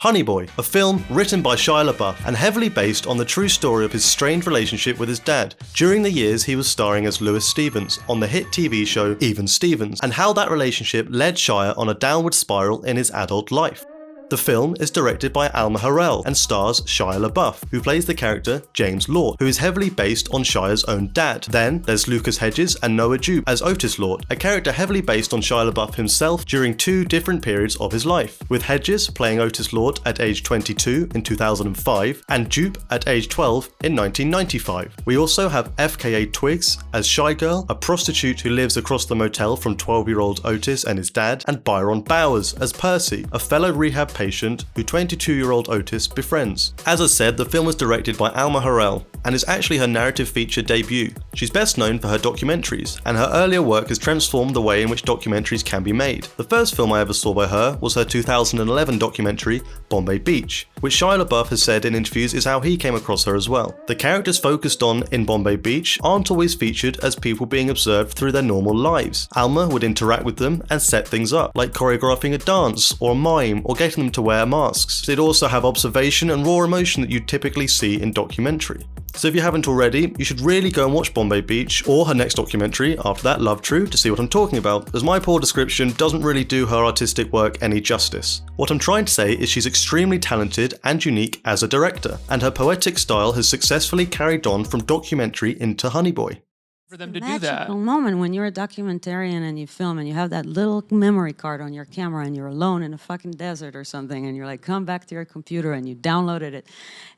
Honey Boy, a film written by Shia LaBeouf and heavily based on the true story of his strained relationship with his dad during the years he was starring as Louis Stevens on the hit TV show Even Stevens, and how that relationship led Shia on a downward spiral in his adult life. The film is directed by Alma Har'el and stars Shia LaBeouf, who plays the character James Lord, who is heavily based on Shia's own dad. Then there's Lucas Hedges and Noah Jupe as Otis Lord, a character heavily based on Shia LaBeouf himself during two different periods of his life, with Hedges playing Otis Lord at age 22 in 2005 and Jupe at age 12 in 1995. We also have FKA Twigs as Shy Girl, a prostitute who lives across the motel from 12-year-old Otis and his dad, and Byron Bowers as Percy, a fellow rehab patient who 22-year-old Otis befriends. As I said, the film was directed by Alma Har'el and is actually her narrative feature debut. She's best known for her documentaries, and her earlier work has transformed the way in which documentaries can be made. The first film I ever saw by her was her 2011 documentary Bombay Beach, which Shia LaBeouf has said in interviews is how he came across her as well. The characters focused on in Bombay Beach aren't always featured as people being observed through their normal lives. Alma would interact with them and set things up, like choreographing a dance or a mime or getting them to wear masks. They'd also have observation and raw emotion that you'd typically see in documentary. So if you haven't already, you should really go and watch Bombay Beach or her next documentary after that, Love True, to see what I'm talking about, as my poor description doesn't really do her artistic work any justice. What I'm trying to say is she's extremely talented and unique as a director, and her poetic style has successfully carried on from documentary into Honey Boy. For them to do that. Magical moment when you're a documentarian and you film and you have that little memory card on your camera and you're alone in a fucking desert or something and you're like, come back to your computer and you downloaded it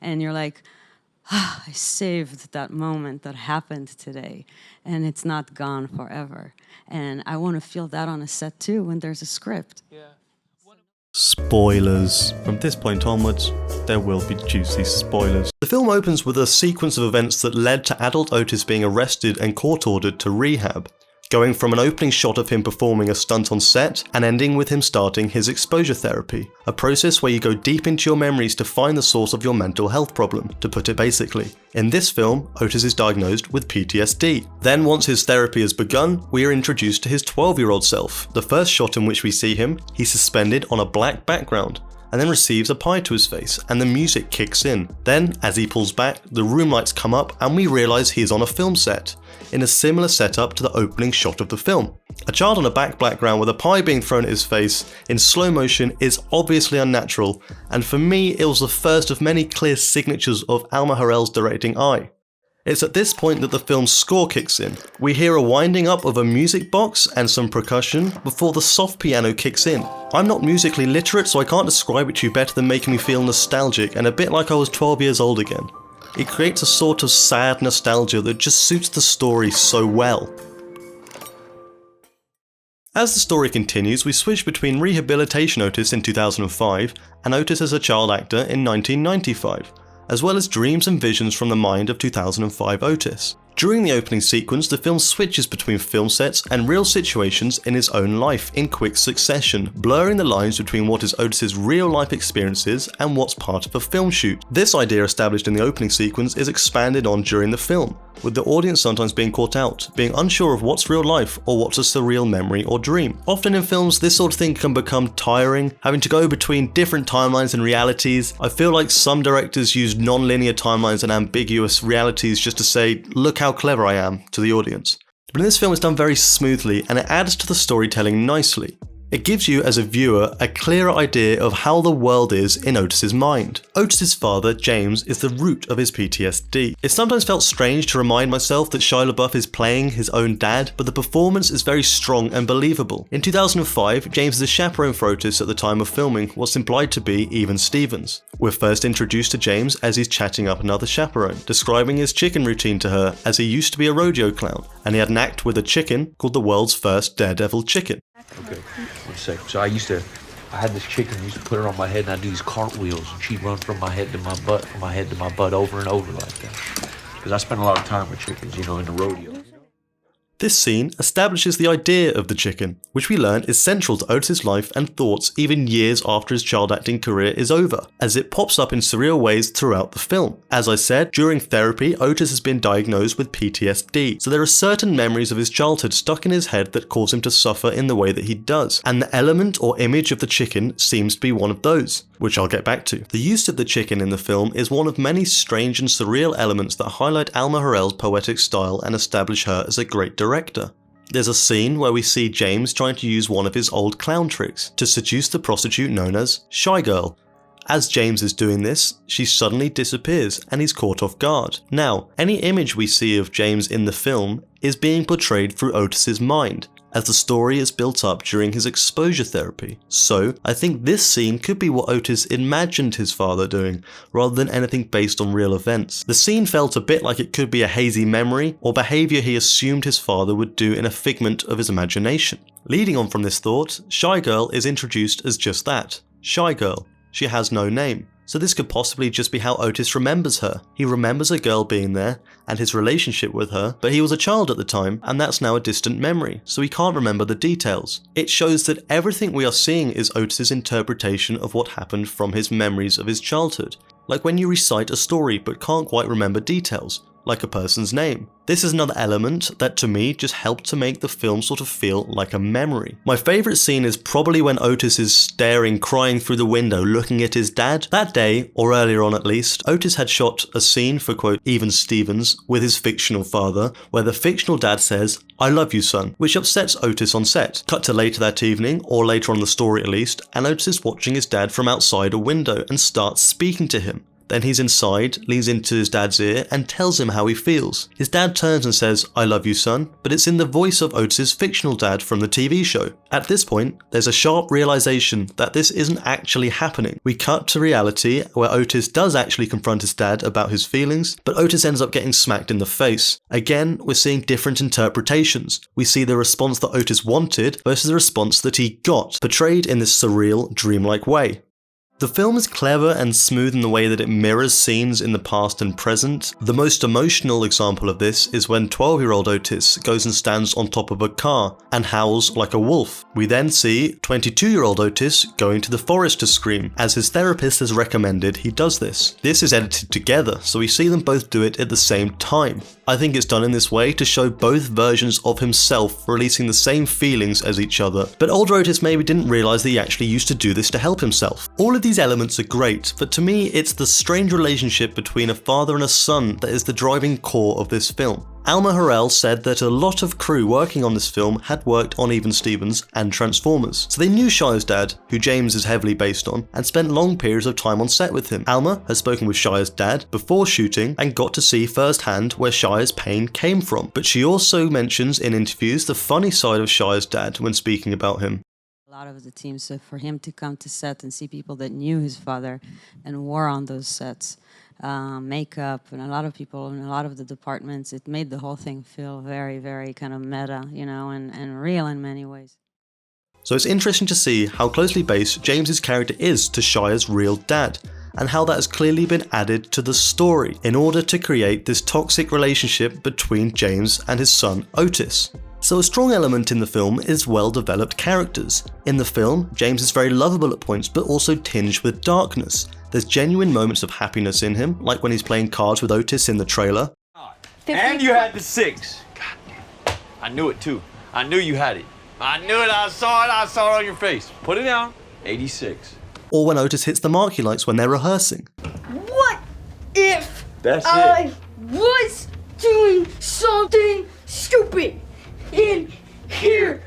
and you're like, I saved that moment that happened today and it's not gone forever. And I want to feel that on a set too when there's a script. Yeah. Spoilers. From this point onwards, there will be juicy spoilers. The film opens with a sequence of events that led to adult Otis being arrested and court-ordered to rehab, going from an opening shot of him performing a stunt on set and ending with him starting his exposure therapy, a process where you go deep into your memories to find the source of your mental health problem, to put it basically. In this film, Otis is diagnosed with PTSD. Then once his therapy has begun, we are introduced to his 12-year-old self. The first shot in which we see him, he's suspended on a black background, and then receives a pie to his face, and the music kicks in. Then, as he pulls back, the room lights come up and we realise he is on a film set, in a similar setup to the opening shot of the film. A child on a background with a pie being thrown at his face in slow motion is obviously unnatural, and for me it was the first of many clear signatures of Alma Har'el's directing eye. It's at this point that the film's score kicks in. We hear a winding up of a music box and some percussion before the soft piano kicks in. I'm not musically literate, so I can't describe it to you better than making me feel nostalgic and a bit like I was 12 years old again. It creates a sort of sad nostalgia that just suits the story so well. As the story continues, we switch between rehabilitation Otis in 2005 and Otis as a child actor in 1995. As well as dreams and visions from the mind of 2005 Otis. During the opening sequence, the film switches between film sets and real situations in his own life in quick succession, blurring the lines between what is Otis's real life experiences and what's part of a film shoot. This idea established in the opening sequence is expanded on during the film, with the audience sometimes being caught out, being unsure of what's real life or what's a surreal memory or dream. Often in films, this sort of thing can become tiring, having to go between different timelines and realities. I feel like some directors use non-linear timelines and ambiguous realities just to say, look how clever I am, to the audience. But in this film it's done very smoothly and it adds to the storytelling nicely. It gives you, as a viewer, a clearer idea of how the world is in Otis's mind. Otis's father, James, is the root of his PTSD. It sometimes felt strange to remind myself that Shia LaBeouf is playing his own dad, but the performance is very strong and believable. In 2005, James is a chaperone for Otis at the time of filming what's implied to be Even Stevens. We're first introduced to James as he's chatting up another chaperone, describing his chicken routine to her as he used to be a rodeo clown, and he had an act with a chicken called the world's first daredevil chicken. Okay, 1 second. So I had this chicken, I used to put her on my head and I'd do these cartwheels and she'd run from my head to my butt, over and over like that. Because I spent a lot of time with chickens, in the rodeo. This scene establishes the idea of the chicken, which we learn is central to Otis's life and thoughts even years after his child acting career is over, as it pops up in surreal ways throughout the film. As I said, during therapy, Otis has been diagnosed with PTSD, so there are certain memories of his childhood stuck in his head that cause him to suffer in the way that he does, and the element or image of the chicken seems to be one of those. which I'll get back to. The use of the chicken in the film is one of many strange and surreal elements that highlight Alma Har'el's poetic style and establish her as a great director. There's a scene where we see James trying to use one of his old clown tricks to seduce the prostitute known as Shy Girl. As James is doing this, she suddenly disappears and he's caught off guard. Now, any image we see of James in the film is being portrayed through Otis'S mind, as the story is built up during his exposure therapy. So, I think this scene could be what Otis imagined his father doing, rather than anything based on real events. The scene felt a bit like it could be a hazy memory, or behaviour he assumed his father would do in a figment of his imagination. Leading on from this thought, Shy Girl is introduced as just that, Shy Girl. She has no name. So this could possibly just be how Otis remembers her. He remembers a girl being there, and his relationship with her, but he was a child at the time, and that's now a distant memory, so he can't remember the details. It shows that everything we are seeing is Otis's interpretation of what happened from his memories of his childhood. Like when you recite a story but can't quite remember details, like a person's name. This is another element that to me just helped to make the film sort of feel like a memory. My favourite scene is probably when Otis is staring, crying through the window, looking at his dad. That day, or earlier on at least, Otis had shot a scene for quote, Even Stevens, with his fictional father, where the fictional dad says, "I love you, son," which upsets Otis on set. Cut to later that evening, or later on in the story at least, and Otis is watching his dad from outside a window and starts speaking to him. Then he's inside, leans into his dad's ear, and tells him how he feels. His dad turns and says, "I love you, son," but it's in the voice of Otis's fictional dad from the TV show. At this point, there's a sharp realization that this isn't actually happening. We cut to reality, where Otis does actually confront his dad about his feelings, but Otis ends up getting smacked in the face. Again, we're seeing different interpretations. We see the response that Otis wanted versus the response that he got, portrayed in this surreal, dreamlike way. The film is clever and smooth in the way that it mirrors scenes in the past and present. The most emotional example of this is when 12-year-old Otis goes and stands on top of a car and howls like a wolf. We then see 22-year-old Otis going to the forest to scream, as his therapist has recommended he does this. This is edited together, so we see them both do it at the same time. I think it's done in this way to show both versions of himself releasing the same feelings as each other, but older Otis maybe didn't realise that he actually used to do this to help himself. All of these elements are great, but to me it's the strange relationship between a father and a son that is the driving core of this film. Alma Har'el said that a lot of crew working on this film had worked on Even Stevens and Transformers, so they knew Shia's dad, who James is heavily based on, and spent long periods of time on set with him. Alma has spoken with Shia's dad before shooting and got to see firsthand where Shia's pain came from, but she also mentions in interviews the funny side of Shia's dad when speaking about him. A lot of the teams, so for him to come to set and see people that knew his father and were on those sets, makeup and a lot of people in a lot of the departments, it made the whole thing feel very, very kind of meta, you know, and real in many ways. So it's interesting to see how closely based James's character is to Shia's real dad, and how that has clearly been added to the story in order to create this toxic relationship between James and his son Otis. So a strong element in the film is well-developed characters. In the film, James is very lovable at points, but also tinged with darkness. There's genuine moments of happiness in him, like when he's playing cards with Otis in the trailer. And you had the 6. God, I knew it too. I knew you had it. I knew it, I saw it on your face. Put it down, 86. Or when Otis hits the mark he likes when they're rehearsing. What if That's I it. was doing something stupid in here?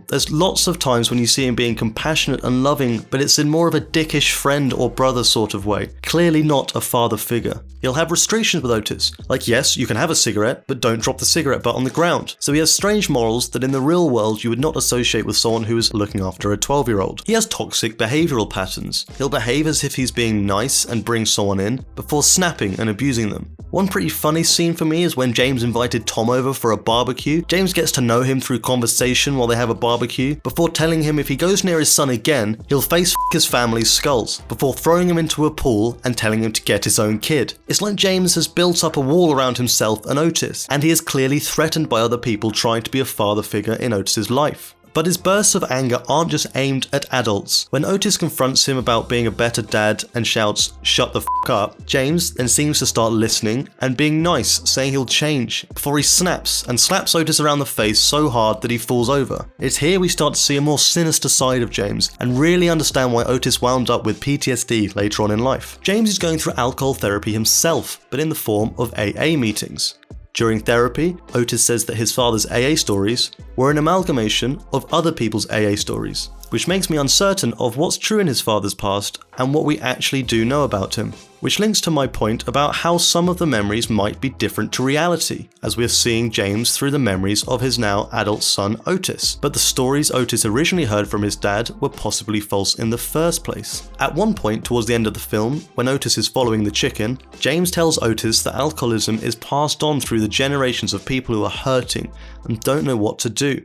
There's lots of times when you see him being compassionate and loving, but it's in more of a dickish friend or brother sort of way. Clearly not a father figure. He'll have restrictions with Otis, like yes, you can have a cigarette, but don't drop the cigarette butt on the ground. So he has strange morals that in the real world you would not associate with someone who is looking after a 12-year-old. He has toxic behavioural patterns. He'll behave as if he's being nice and bring someone in, before snapping and abusing them. One pretty funny scene for me is when James invited Tom over for a barbecue. James gets to know him through conversation while they have a barbecue, before telling him if he goes near his son again, he'll face his family's skulls, before throwing him into a pool and telling him to get his own kid. It's like James has built up a wall around himself and Otis, and he is clearly threatened by other people trying to be a father figure in Otis's life. But his bursts of anger aren't just aimed at adults. When Otis confronts him about being a better dad and shouts, "Shut the f*** up," James then seems to start listening and being nice, saying he'll change, before he snaps and slaps Otis around the face so hard that he falls over. It's here we start to see a more sinister side of James and really understand why Otis wound up with PTSD later on in life. James is going through alcohol therapy himself, but in the form of AA meetings. During therapy, Otis says that his father's AA stories were an amalgamation of other people's AA stories, which makes me uncertain of what's true in his father's past and what we actually do know about him. Which links to my point about how some of the memories might be different to reality, as we're seeing James through the memories of his now adult son Otis. But the stories Otis originally heard from his dad were possibly false in the first place. At one point towards the end of the film, when Otis is following the chicken, James tells Otis that alcoholism is passed on through the generations of people who are hurting and don't know what to do.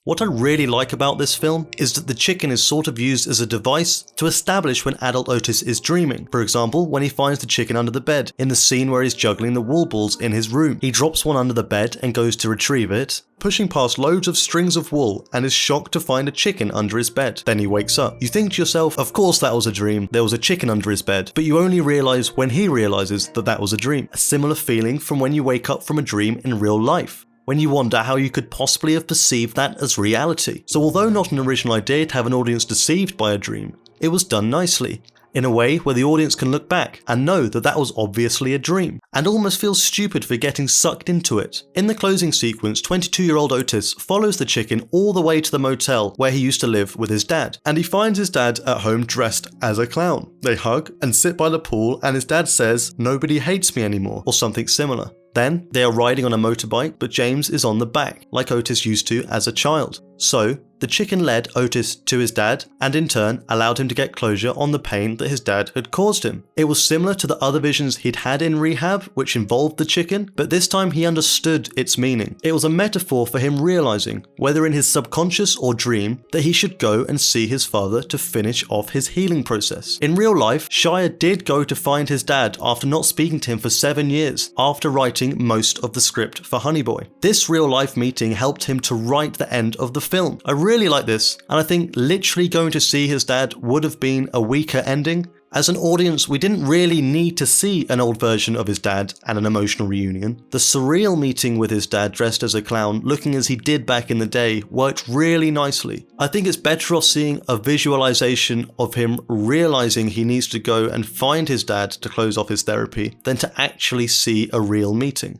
What I really like about this film is that the chicken is sort of used as a device to establish when adult Otis is dreaming. For example, when he finds the chicken under the bed, in the scene where he's juggling the wool balls in his room. He drops one under the bed and goes to retrieve it, pushing past loads of strings of wool, and is shocked to find a chicken under his bed. Then he wakes up. You think to yourself, of course that was a dream, there was a chicken under his bed, but you only realise when he realises that that was a dream. A similar feeling from when you wake up from a dream in real life, when you wonder how you could possibly have perceived that as reality. So although not an original idea to have an audience deceived by a dream, it was done nicely, in a way where the audience can look back and know that that was obviously a dream, and almost feel stupid for getting sucked into it. In the closing sequence, 22-year-old Otis follows the chicken all the way to the motel where he used to live with his dad, and he finds his dad at home dressed as a clown. They hug and sit by the pool, and his dad says, "Nobody hates me anymore," or something similar. Then, they are riding on a motorbike, but James is on the back, like Otis used to as a child. So, the chicken led Otis to his dad, and in turn allowed him to get closure on the pain that his dad had caused him. It was similar to the other visions he'd had in rehab, which involved the chicken, but this time he understood its meaning. It was a metaphor for him realizing, whether in his subconscious or dream, that he should go and see his father to finish off his healing process. In real life, Shia did go to find his dad after not speaking to him for 7 years, after writing most of the script for Honey Boy. This real life meeting helped him to write the end of the film. I really like this, and I think literally going to see his dad would have been a weaker ending. As an audience, we didn't really need to see an old version of his dad and an emotional reunion. The surreal meeting with his dad dressed as a clown, looking as he did back in the day, worked really nicely. I think it's better off seeing a visualization of him realizing he needs to go and find his dad to close off his therapy than to actually see a real meeting.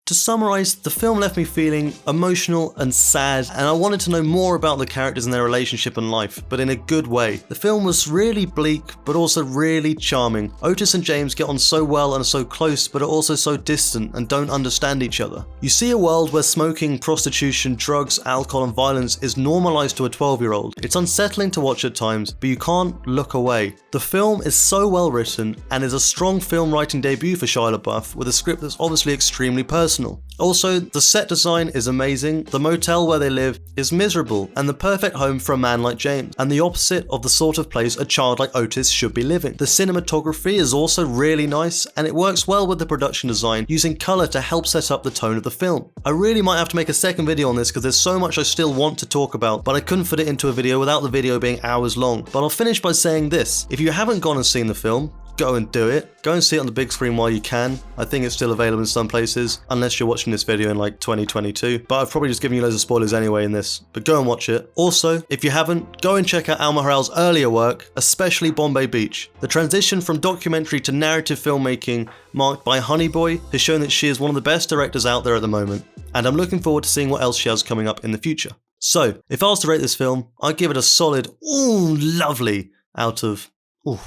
To summarise, the film left me feeling emotional and sad, and I wanted to know more about the characters and their relationship and life, but in a good way. The film was really bleak, but also really charming. Otis and James get on so well and are so close, but are also so distant and don't understand each other. You see a world where smoking, prostitution, drugs, alcohol and violence is normalised to a 12-year-old. It's unsettling to watch at times, but you can't look away. The film is so well written, and is a strong film writing debut for Shia LaBeouf, with a script that's obviously extremely personal. Also, the set design is amazing, the motel where they live is miserable, and the perfect home for a man like James, and the opposite of the sort of place a child like Otis should be living. The cinematography is also really nice, and it works well with the production design, using colour to help set up the tone of the film. I really might have to make a second video on this because there's so much I still want to talk about, but I couldn't fit it into a video without the video being hours long. But I'll finish by saying this: if you haven't gone and seen the film, go and do it. Go and see it on the big screen while you can. I think it's still available in some places, unless you're watching this video in like 2022. But I've probably just given you loads of spoilers anyway in this. But go and watch it. Also, if you haven't, go and check out Alma Har'el's earlier work, especially Bombay Beach. The transition from documentary to narrative filmmaking marked by Honey Boy has shown that she is one of the best directors out there at the moment. And I'm looking forward to seeing what else she has coming up in the future. So, if I was to rate this film, I'd give it a solid, ooh, lovely out of, ooh,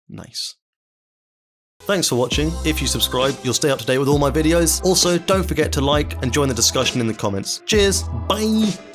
nice. Thanks for watching. If you subscribe, you'll stay up to date with all my videos. Also, don't forget to like and join the discussion in the comments. Cheers, bye!